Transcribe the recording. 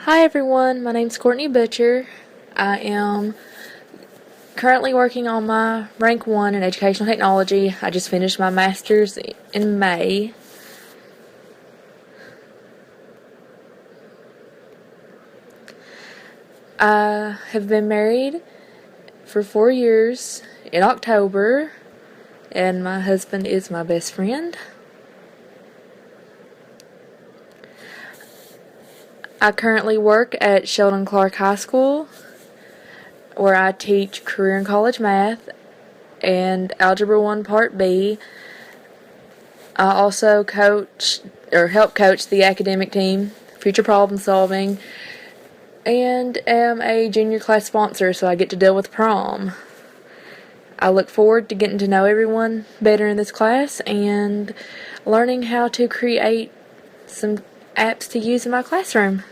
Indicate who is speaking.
Speaker 1: Hi everyone, my name's Courtney Butcher. I am currently working on my rank 1 in educational technology. I just finished my master's in May. I have been married for 4 years in October, and my husband is my best friend. I currently work at Sheldon Clark High School, where I teach career and college math and Algebra 1 Part B. I also help coach the academic team, future problem solving, and am a junior class sponsor, so I get to deal with prom. I look forward to getting to know everyone better in this class and learning how to create some apps to use in my classroom.